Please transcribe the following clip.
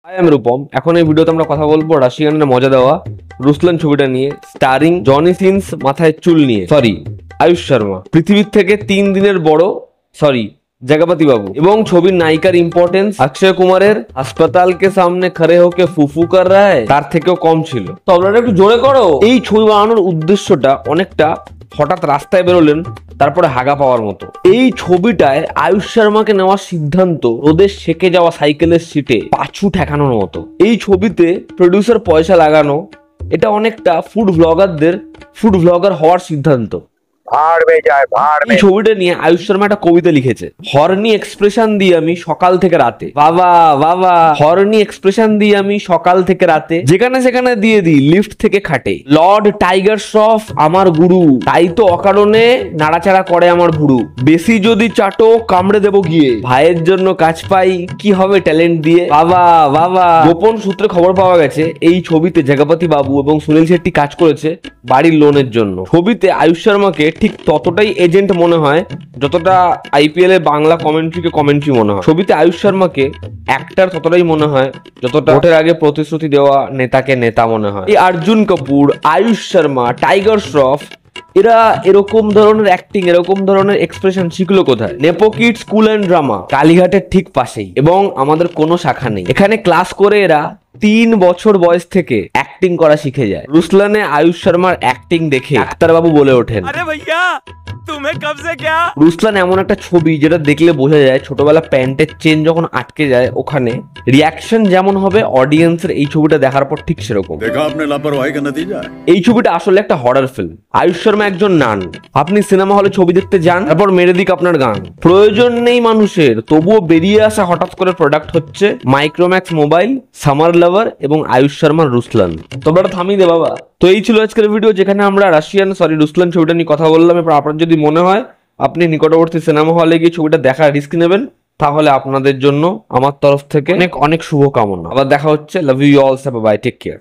High আমি রূপম। এখন এই ভিডিওতে আমরা কথা বলবো রাশিয়ানের মজা দেওয়া রুসলান ছবিটা নিয়ে, স্টারিং জনি সিন্স মাথায় চুল নিয়ে, আয়ুষ শর্মা পৃথিবীর থেকে 3 দিনের বড়, जगपति बाबू এবং ছবির নায়িকার ইম্পর্টেন্স অক্ষয় কুমারের হাসপাতাল কে সামনে খড়ে হোকে ফুফু কর রা হ্যায় তার থেকেও কম ছিল। তো আপনারা একটু জোরে করো। এই ছবি বানানোর উদ্দেশ্যটা অনেকটা হঠাৎ রাস্তায় বেরোলেন তারপরে হাগা পাওয়ার মতো। এই ছবিটায় আয়ুষ শর্মাকে নেওয়ার সিদ্ধান্ত রোদে সেকে যাওয়া সাইকেলের সিটে পাছু ঠেকানোর মতো। এই ছবিতে প্রডিউসার পয়সা লাগানো, এটা অনেকটা ফুড ব্লগার হওয়ার সিদ্ধান্ত। এই ছবিটা নিয়ে আয়ুষ শর্মা একটা কবিতা লিখেছে, হর্নি এক্সপ্রেশন দিয়ে আমি সকাল থেকে রাতে, বাবা বাবা হর্নি এক্সপ্রেশন দিয়ে আমি সকাল থেকে রাতে যেখানে সেখানে দিয়ে দিই লিফট থেকে খাটে, লর্ড টাইগার শ্রফ আমার গুরু, তাই তো অকারণে নাড়াচাড়া করে আমার ভুরু, বেশি যদি চাটো কামড়ে দেবো গিয়ে, ভাইয়ের জন্য কাজ পাই কি হবে ট্যালেন্ট দিয়ে, বাবা বাবা। গোপন সূত্রে খবর পাওয়া গেছে এই ছবিতে জগপতি বাবু এবং সুনীল শেট্টি কাজ করেছে বাড়ির লোনের জন্য। ছবিতে আয়ুষ শর্মাকে ঠিক ততটাই এজেন্ট মনে হয় যতটা আইপিএল এর বাংলা কমেন্ট্রি মনে হয়। ছবিতে আয়ুষ শর্মাকে অ্যাক্টর ততটাই মনে হয় যতটা ভোটের আগে প্রতিশ্রুতি দেওয়া নেতাকে নেতা মনে হয়। এই অর্জুন কাপুর, আয়ুষ শর্মা, টাইগার শ্রফ এরা এরকম ধরনের অ্যাক্টিং, এরকম ধরনের এক্সপ্রেশন শিখলো কোথায়? Nepo kids school and drama কালীঘাটের ঠিক পাশেই, এবং আমাদের কোনো শাখা নেই। এখানে ক্লাস করে এরা 3 বছর বয়স থেকে অ্যাক্টিং করা শিখে যায়। রুসলানে আয়ুষ শর্মার অ্যাক্টিং দেখে ডাক্তার বাবু বলে ওঠেন, আরে ভাইয়া তুমি কব সে ক্যা। রুসলান এমন একটা ছবি যেটা দেখলে বোঝা যায় ছোটবেলা প্যান্টের চেন যখন আটকে যায় ওখানে রিয়াকশন যেমন হবে অডিয়েন্সের এই ছবিটা দেখার পর ঠিক সেরকম। দেখা আপনি লাপরওয়াহি কা নতিজা। এই ছবিটা আসলে একটা হরর ফিল্ম। আয়ুষ শর্মা একজন নান, আপনি সিনেমা হলে ছবি দেখতে যান, তারপর মেরে দিক আপনার গান, প্রয়োজন নেই মানুষের, তবুও বেরিয়ে আসা হঠাৎ করে প্রোডাক্ট হচ্ছে মাইক্রোম্যাক্স মোবাইল, সামার লাভার এবং আয়ুষ শর্মার রুসলান। তোমরা থামিয়ে দে বাবা। তো এই ছিল আজকের ভিডিও, যেখানে আমরা রুসলান ছবিটা নিয়ে কথা বললাম। এবার আপনার যদি মনে হয় আপনি নিকটবর্তী সিনেমা হলে গিয়ে ছবিটা দেখার রিস্ক নেবেন, তাহলে আপনাদের জন্য আমার তরফ থেকে অনেক অনেক শুভকামনা। আবার দেখা হচ্ছে। Love you all, bye, take care.